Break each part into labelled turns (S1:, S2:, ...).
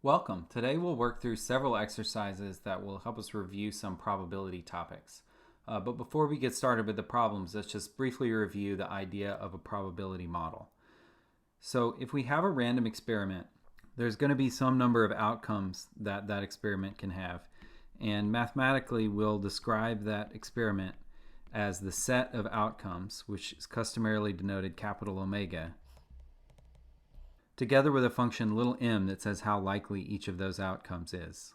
S1: Welcome. Today we'll work through several exercises that will help us review some probability topics. But before we get started with the problems, let's just briefly review the idea of a probability model. So if we have a random experiment, there's going to be some number of outcomes that that experiment can have. And mathematically, we'll describe that experiment as the set of outcomes, which is customarily denoted capital omega, together with a function little m that says how likely each of those outcomes is.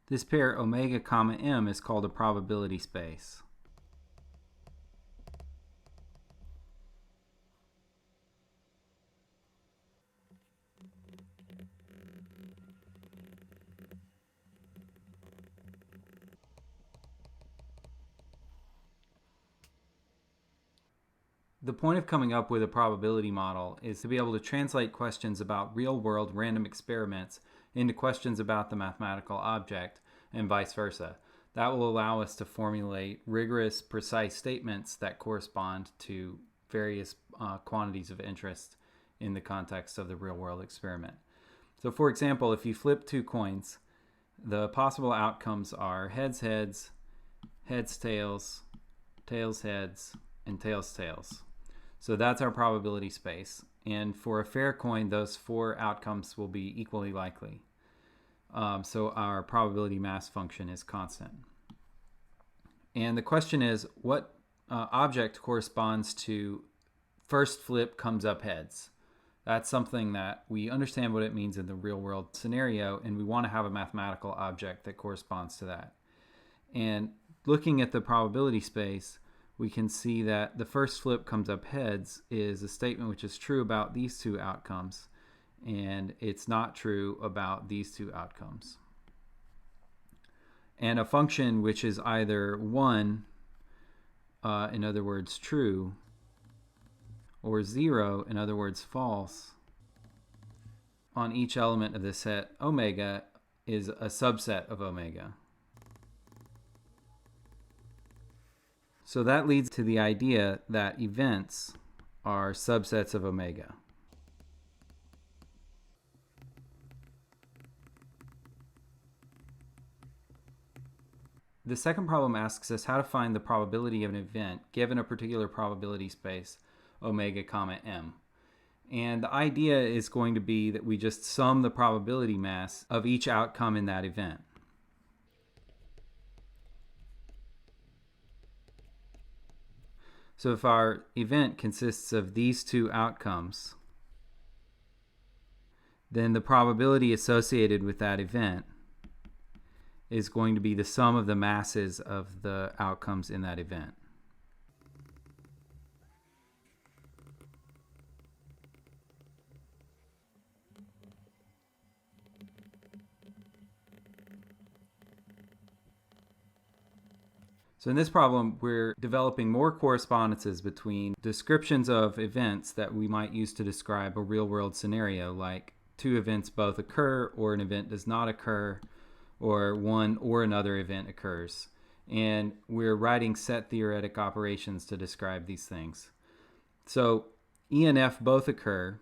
S1: This pair omega comma m is called a probability space. The point of coming up with a probability model is to be able to translate questions about real-world random experiments into questions about the mathematical object and vice versa. That will allow us to formulate rigorous, precise statements that correspond to various quantities of interest in the context of the real-world experiment. So for example, if you flip two coins, the possible outcomes are heads, heads, heads, tails, tails, heads, and tails, tails. So that's our probability space. And for a fair coin, those four outcomes will be equally likely. So our probability mass function is constant. And the question is, what object corresponds to first flip comes up heads? That's something that we understand what it means in the real world scenario, and we want to have a mathematical object that corresponds to that. And looking at the probability space, we can see that the first flip comes up heads is a statement which is true about these two outcomes, and it's not true about these two outcomes. And a function which is either 1, in other words true, or 0, in other words false, on each element of the set omega is a subset of omega. So that leads to the idea that events are subsets of omega. The second problem asks us how to find the probability of an event given a particular probability space, omega comma m. And the idea is going to be that we just sum the probability mass of each outcome in that event. So if our event consists of these two outcomes, then the probability associated with that event is going to be the sum of the masses of the outcomes in that event. So in this problem, we're developing more correspondences between descriptions of events that we might use to describe a real-world scenario, like two events both occur, or an event does not occur, or one or another event occurs. And we're writing set theoretic operations to describe these things. So E and F both occur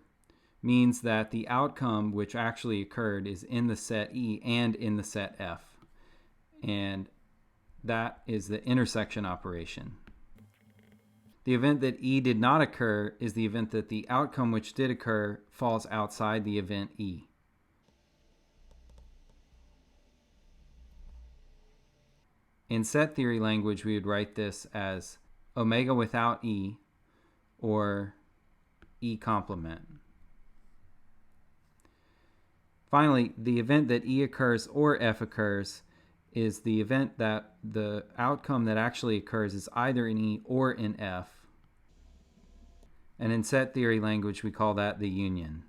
S1: means that the outcome which actually occurred is in the set E and in the set F. And that is the intersection operation. The event that E did not occur is the event that the outcome which did occur falls outside the event E. In set theory language, we would write this as omega without E, or E complement. Finally, the event that E occurs or F occurs is the event that the outcome that actually occurs is either in E or in F. And in set theory language, we call that the union.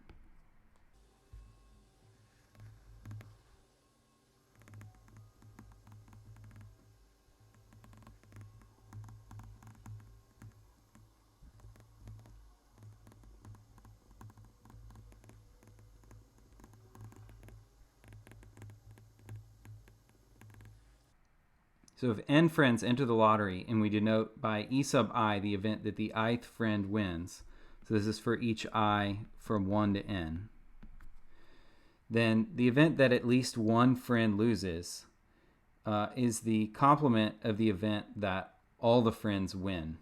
S1: So if n friends enter the lottery and we denote by e sub I the event that the ith friend wins, so this is for each I from 1 to n, then the event that at least one friend loses is the complement of the event that all the friends win.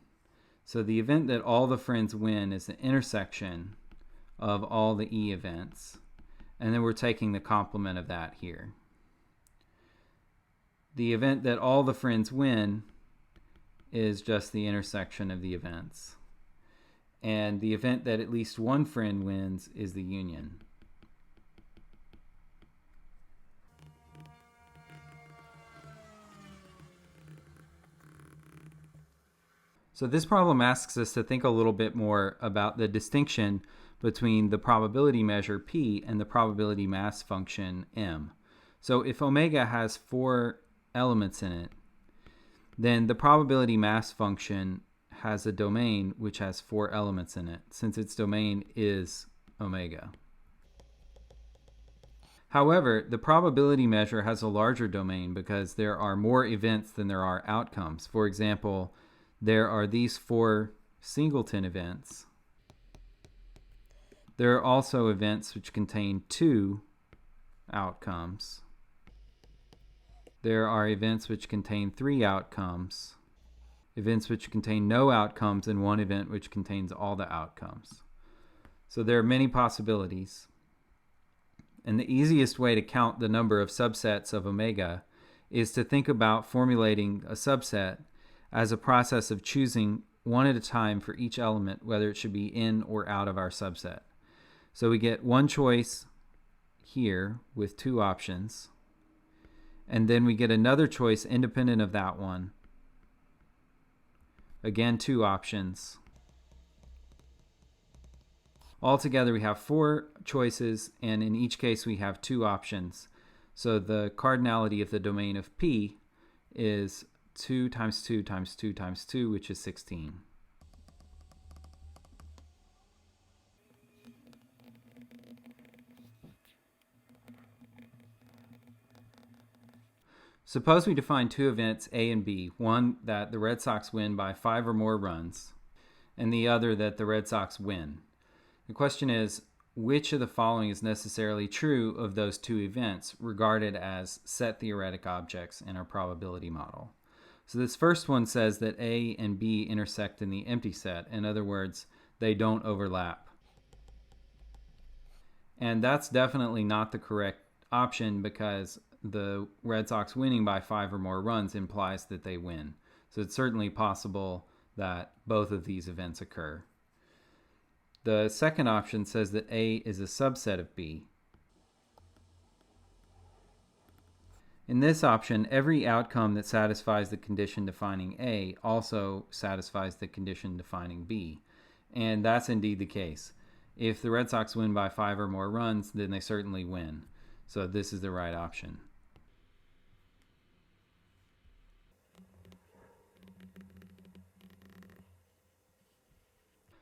S1: So the event that all the friends win is the intersection of all the E events. And then we're taking the complement of that here. The event that all the friends win is just the intersection of the events. And the event that at least one friend wins is the union. So this problem asks us to think a little bit more about the distinction between the probability measure P and the probability mass function M. So if omega has 4 elements in it, then the probability mass function has a domain which has 4 elements in it, since its domain is omega. However, the probability measure has a larger domain because there are more events than there are outcomes. For example, there are these 4 singleton events. There are also events which contain 2 outcomes. There are events which contain 3 outcomes, events which contain no outcomes, and one event which contains all the outcomes. So there are many possibilities. And the easiest way to count the number of subsets of omega is to think about formulating a subset as a process of choosing one at a time for each element, whether it should be in or out of our subset. So we get one choice here with 2 options, and then we get another choice independent of that one. Again, 2 options. Altogether, we have 4 choices, and in each case, we have 2 options. So the cardinality of the domain of P is 2 times 2 times 2 times 2, which is 16. Suppose we define 2 events A and B, one that the Red Sox win by 5 or more runs, and the other that the Red Sox win. The question is, which of the following is necessarily true of those 2 events regarded as set theoretic objects in our probability model? So this first one says that A and B intersect in the empty set. In other words, they don't overlap. And that's definitely not the correct option because the Red Sox winning by 5 or more runs implies that they win. So it's certainly possible that both of these events occur. The second option says that A is a subset of B. In this option, every outcome that satisfies the condition defining A also satisfies the condition defining B. And that's indeed the case. If the Red Sox win by 5 or more runs, then they certainly win. So this is the right option.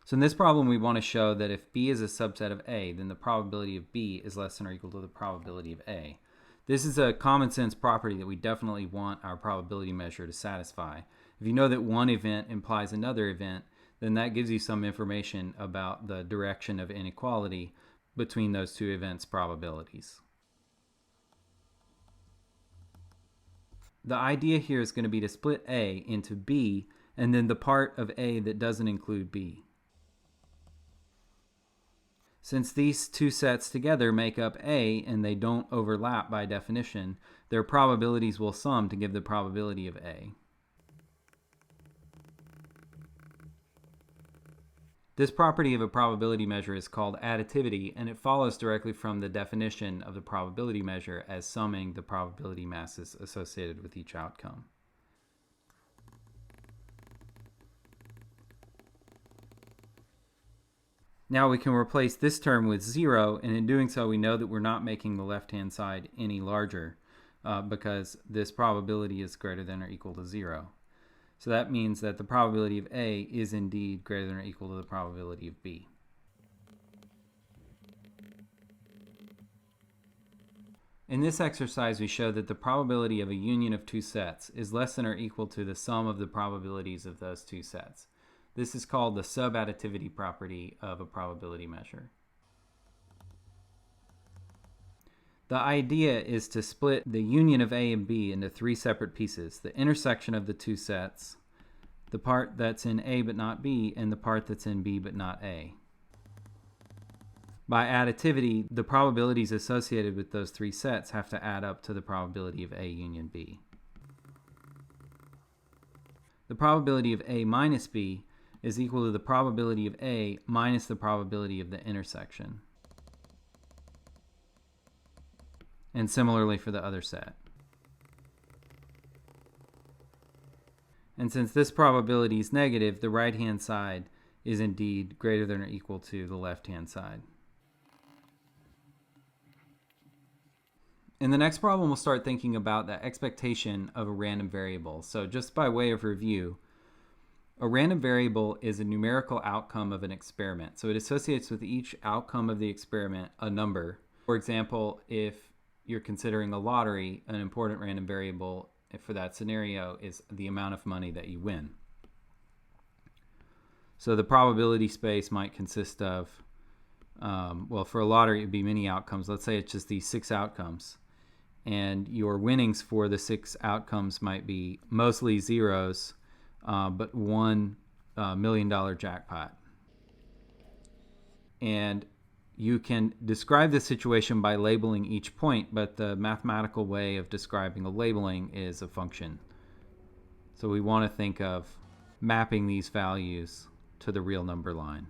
S1: So in this problem, we want to show that if B is a subset of A, then the probability of B is less than or equal to the probability of A. This is a common sense property that we definitely want our probability measure to satisfy. If you know that one event implies another event, then that gives you some information about the direction of inequality between those 2 events' probabilities. The idea here is going to be to split A into B and then the part of A that doesn't include B. Since these 2 sets together make up A and they don't overlap by definition, their probabilities will sum to give the probability of A. This property of a probability measure is called additivity, and it follows directly from the definition of the probability measure as summing the probability masses associated with each outcome. Now we can replace this term with 0, and in doing so we know that we're not making the left-hand side any larger because this probability is greater than or equal to 0. So that means that the probability of A is indeed greater than or equal to the probability of B. In this exercise, we show that the probability of a union of two sets is less than or equal to the sum of the probabilities of those two sets. This is called the subadditivity property of a probability measure. The idea is to split the union of A and B into three separate pieces: the intersection of the two sets, the part that's in A but not B, and the part that's in B but not A. By additivity, the probabilities associated with those three sets have to add up to the probability of A union B. The probability of A minus B is equal to the probability of A minus the probability of the intersection. And similarly for the other set. And since this probability is negative, the right-hand side is indeed greater than or equal to the left-hand side. In the next problem, we'll start thinking about the expectation of a random variable. So just by way of review, a random variable is a numerical outcome of an experiment. So it associates with each outcome of the experiment a number. For example, if you're considering a lottery, an important random variable for that scenario is the amount of money that you win. So the probability space might consist of, well, for a lottery, it would be many outcomes. Let's say it's just these 6 outcomes. And your winnings for the 6 outcomes might be mostly zeros, but $1 million jackpot. And you can describe the situation by labeling each point, but the mathematical way of describing a labeling is a function. So we want to think of mapping these values to the real number line.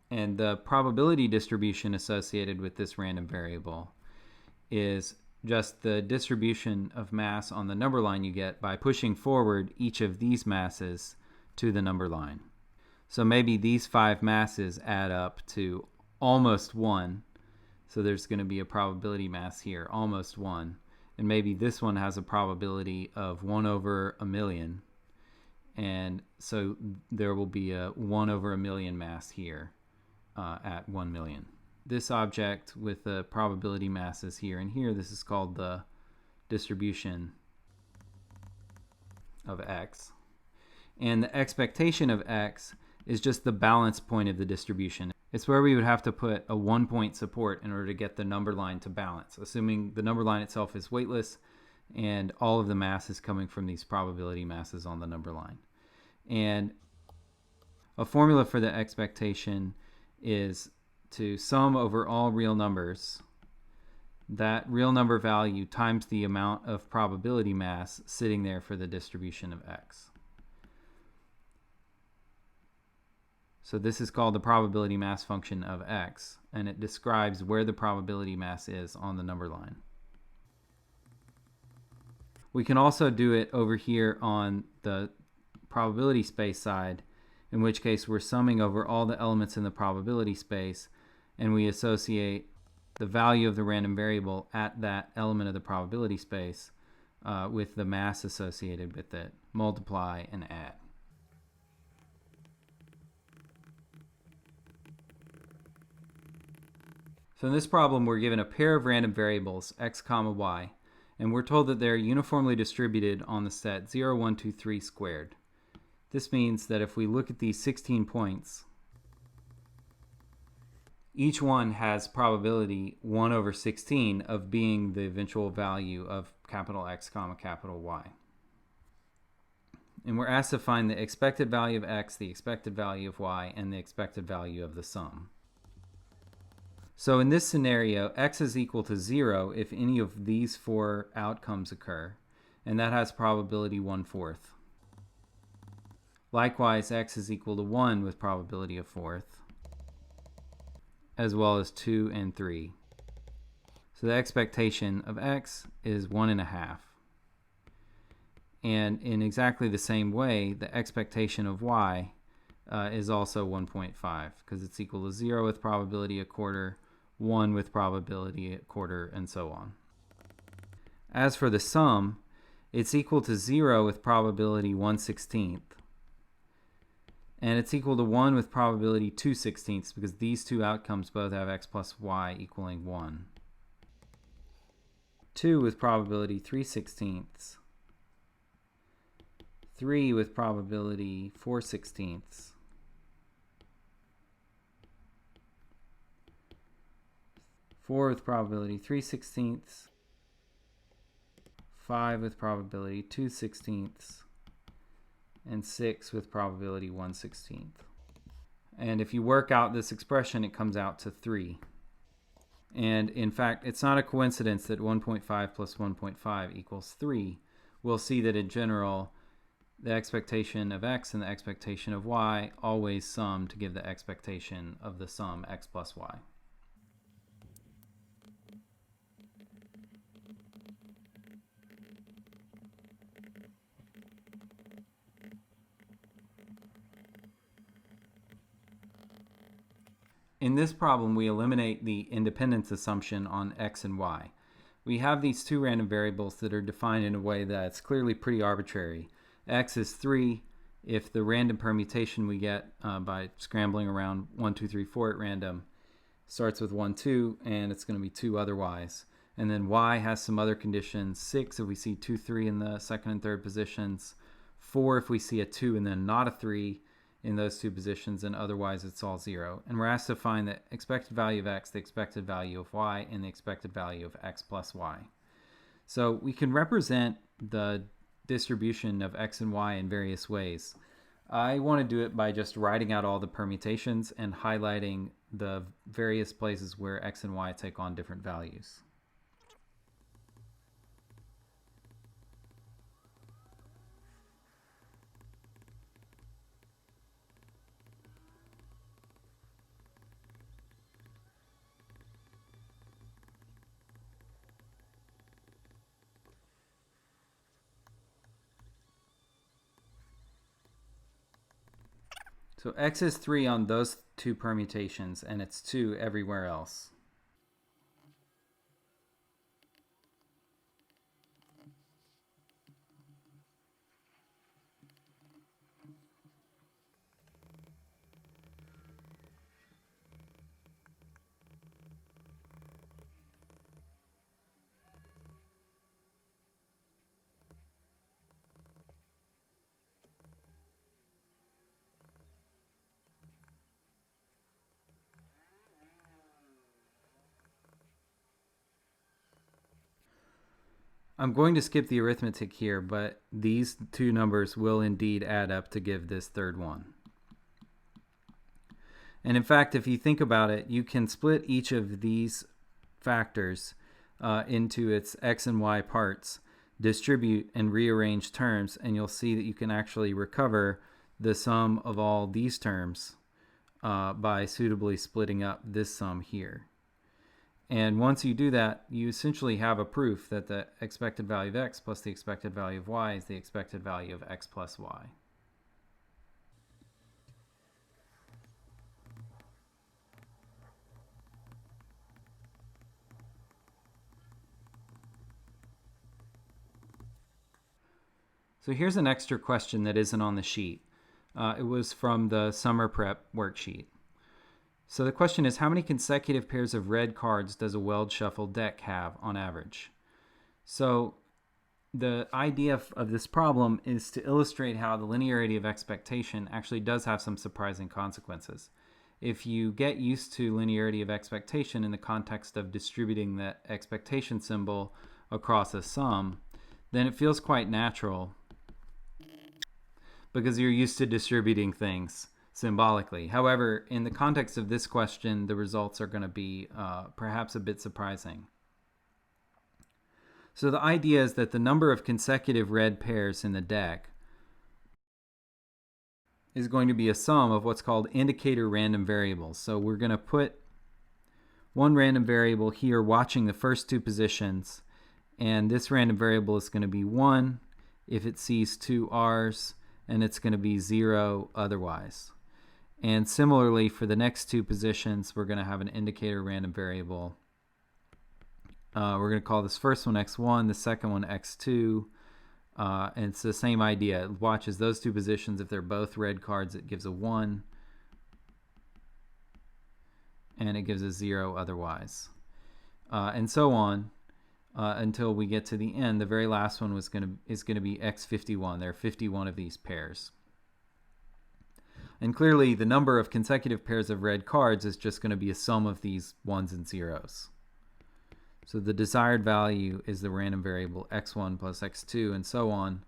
S1: And the probability distribution associated with this random variable is just the distribution of mass on the number line you get by pushing forward each of these masses to the number line. So maybe these 5 masses add up to almost 1. So there's going to be a probability mass here, almost 1. And maybe this one has a probability of 1 over a million. And so there will be a 1 over a million mass here. At 1 million. This object with the probability masses here and here, this is called the distribution of x. And the expectation of x is just the balance point of the distribution. It's where we would have to put a 1-point support in order to get the number line to balance, assuming the number line itself is weightless and all of the mass is coming from these probability masses on the number line. And a formula for the expectation is to sum over all real numbers that real number value times the amount of probability mass sitting there for the distribution of x. So this is called the probability mass function of x, and it describes where the probability mass is on the number line. We can also do it over here on the probability space side, in which case we're summing over all the elements in the probability space, and we associate the value of the random variable at that element of the probability space with the mass associated with it, multiply and add. So in this problem, we're given a pair of random variables, x comma y, and we're told that they're uniformly distributed on the set 0, 1, 2, 3 squared. This means that if we look at these 16 points, each one has probability 1 over 16 of being the eventual value of capital X comma capital Y. And we're asked to find the expected value of x, the expected value of y, and the expected value of the sum. So in this scenario, x is equal to 0 if any of these 4 outcomes occur, and that has probability 1/4. Likewise, x is equal to 1 with probability of 1/4, as well as 2 and 3. So the expectation of x is 1.5. And in exactly the same way, the expectation of y is also 1.5, because it's equal to 0 with probability 1/4, 1 with probability 1/4, and so on. As for the sum, it's equal to 0 with probability 1/16. And it's equal to 1 with probability 2/16 because these two outcomes both have x plus y equaling 1. 2 with probability 3/16. 3 with probability 4/16. 4 with probability 3/16. 5 with probability 2/16. And 6 with probability 1/16. And if you work out this expression, it comes out to 3. And in fact, it's not a coincidence that 1.5 plus 1.5 equals 3. We'll see that in general, the expectation of x and the expectation of y always sum to give the expectation of the sum x plus y. In this problem, we eliminate the independence assumption on x and y. We have these two random variables that are defined in a way that's clearly pretty arbitrary. X is 3 if the random permutation we get by scrambling around 1, 2, 3, 4 at random starts with 1, 2, and it's going to be 2 otherwise. And then y has some other conditions. 6 if we see 2, 3 in the second and third positions. 4 if we see a 2 and then not a 3 in those two positions, and otherwise it's all 0. And we're asked to find the expected value of x, the expected value of y, and the expected value of x plus y. So we can represent the distribution of x and y in various ways. I want to do it by just writing out all the permutations and highlighting the various places where x and y take on different values. So x is 3 on those two permutations, and it's 2 everywhere else. I'm going to skip the arithmetic here, but these two numbers will indeed add up to give this third one. And in fact, if you think about it, you can split each of these factors into its x and y parts, distribute and rearrange terms, and you'll see that you can actually recover the sum of all these terms by suitably splitting up this sum here. And once you do that, you essentially have a proof that the expected value of x plus the expected value of y is the expected value of x plus y. So here's an extra question that isn't on the sheet. It was from the summer prep worksheet. So the question is, how many consecutive pairs of red cards does a weld shuffle deck have on average? So the idea of this problem is to illustrate how the linearity of expectation actually does have some surprising consequences. If you get used to linearity of expectation in the context of distributing the expectation symbol across a sum, then it feels quite natural because you're used to distributing things symbolically. However, in the context of this question, the results are going to be perhaps a bit surprising. So the idea is that the number of consecutive red pairs in the deck is going to be a sum of what's called indicator random variables. So we're going to put one random variable here watching the first two positions, and this random variable is going to be 1 if it sees two R's, and it's going to be 0 otherwise. And similarly, for the next two positions, we're going to have an indicator random variable. We're going to call this first one x1, the second one x2, And it's the same idea. It watches those two positions. If they're both red cards, it gives a 1. And it gives a 0 otherwise. And so on until we get to the end. The very last one is going to be x51. There are 51 of these pairs. And clearly, the number of consecutive pairs of red cards is just going to be a sum of these 1s and 0s. So the desired value is the random variable x1 plus x2 and so on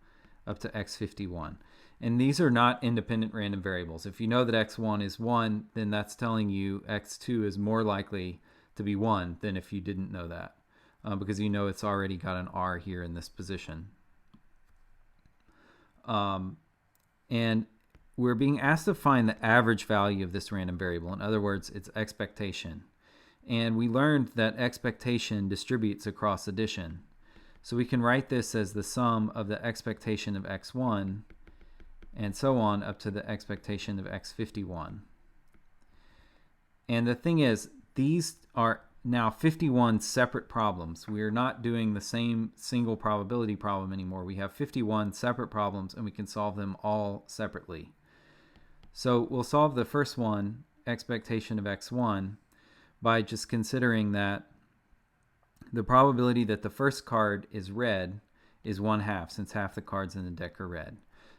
S1: up to x51. And these are not independent random variables. If you know that x1 is 1, then that's telling you x2 is more likely to be 1 than if you didn't know that, because you know it's already got an r here in this position. And we're being asked to find the average value of this random variable. In other words, its expectation. And we learned that expectation distributes across addition. So we can write this as the sum of the expectation of x1 and so on up to the expectation of x51. And the thing is, these are now 51 separate problems. We are not doing the same single probability problem anymore. We have 51 separate problems, and we can solve them all separately. So we'll solve the first one, expectation of x1, by just considering that the probability that the first card is red is 1/2, since half the cards in the deck are red.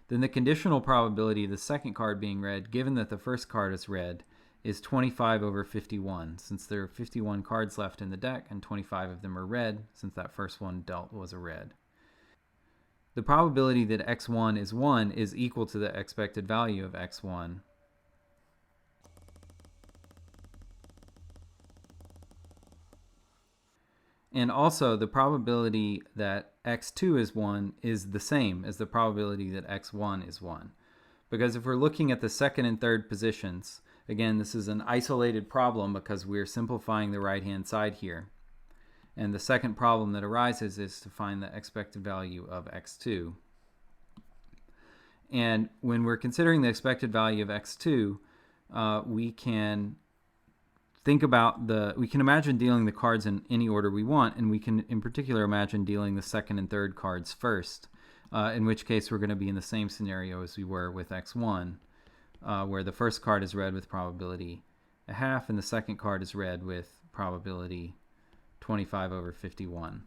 S1: Then the conditional probability of the second card being red, given that the first card is red, is 25 over 51, since there are 51 cards left in the deck and 25 of them are red, since that first one dealt was a red. The probability that x1 is 1 is equal to the expected value of x1. And also, the probability that x2 is 1 is the same as the probability that x1 is 1. Because if we're looking at the second and third positions, again, this is an isolated problem because we're simplifying the right-hand side here. And the second problem that arises is to find the expected value of x2. And when we're considering the expected value of x2, we can imagine dealing the cards in any order we want, and we can in particular imagine dealing the second and third cards first, in which case we're going to be in the same scenario as we were with x1, where the first card is red with probability 1/2 and the second card is red with probability 25 over 51.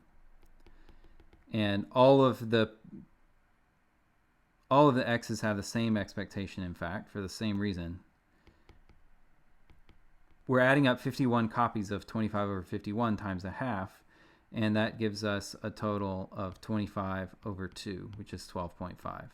S1: And all of the x's have the same expectation, in fact, for the same reason. We're adding up 51 copies of 25 over 51 times 1/2, and that gives us a total of 25 over 2, which is 12.5.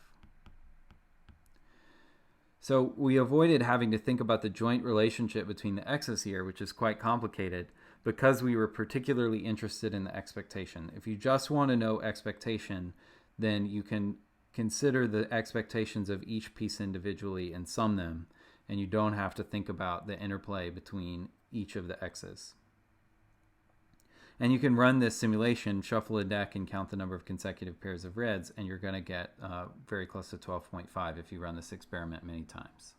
S1: So we avoided having to think about the joint relationship between the x's here, which is quite complicated, because we were particularly interested in the expectation. If you just want to know expectation, then you can consider the expectations of each piece individually and sum them, and you don't have to think about the interplay between each of the x's. And you can run this simulation, shuffle a deck, and count the number of consecutive pairs of reds, and you're going to get very close to 12.5 if you run this experiment many times.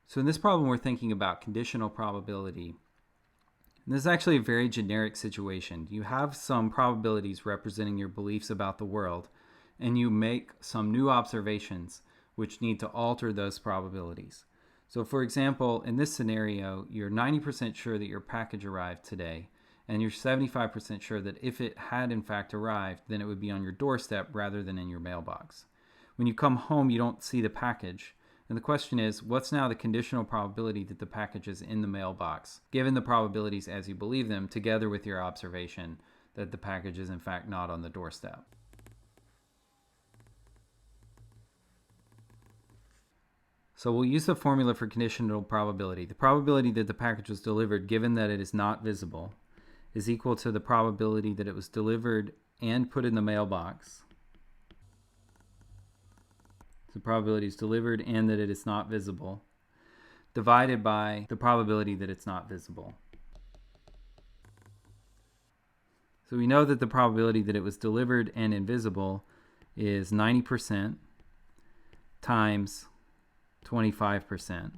S1: So in this problem, we're thinking about conditional probability. And this is actually a very generic situation. You have some probabilities representing your beliefs about the world, and you make some new observations which need to alter those probabilities. So for example, in this scenario, you're 90% sure that your package arrived today, and you're 75% sure that if it had in fact arrived, then it would be on your doorstep rather than in your mailbox. When you come home, you don't see the package. And the question is, what's now the conditional probability that the package is in the mailbox, given the probabilities as you believe them, together with your observation that the package is in fact not on the doorstep? So we'll use the formula for conditional probability. The probability that the package was delivered, given that it is not visible, is equal to the probability that it was delivered and put in the mailbox. The probability is delivered and that it is not visible, divided by the probability that it's not visible. So we know that the probability that it was delivered and invisible is 90% times 25%.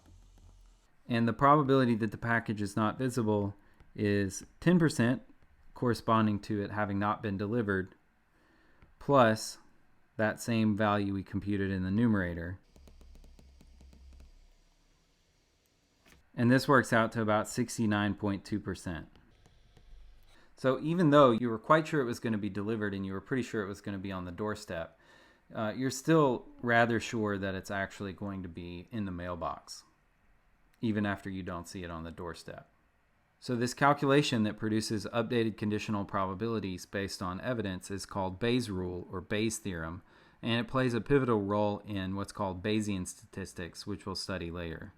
S1: And the probability that the package is not visible is 10%, corresponding to it having not been delivered, plus that same value we computed in the numerator. And this works out to about 69.2%. So even though you were quite sure it was going to be delivered and you were pretty sure it was going to be on the doorstep, you're still rather sure that it's actually going to be in the mailbox, even after you don't see it on the doorstep. So this calculation that produces updated conditional probabilities based on evidence is called Bayes' rule or Bayes' theorem, and it plays a pivotal role in what's called Bayesian statistics, which we'll study later.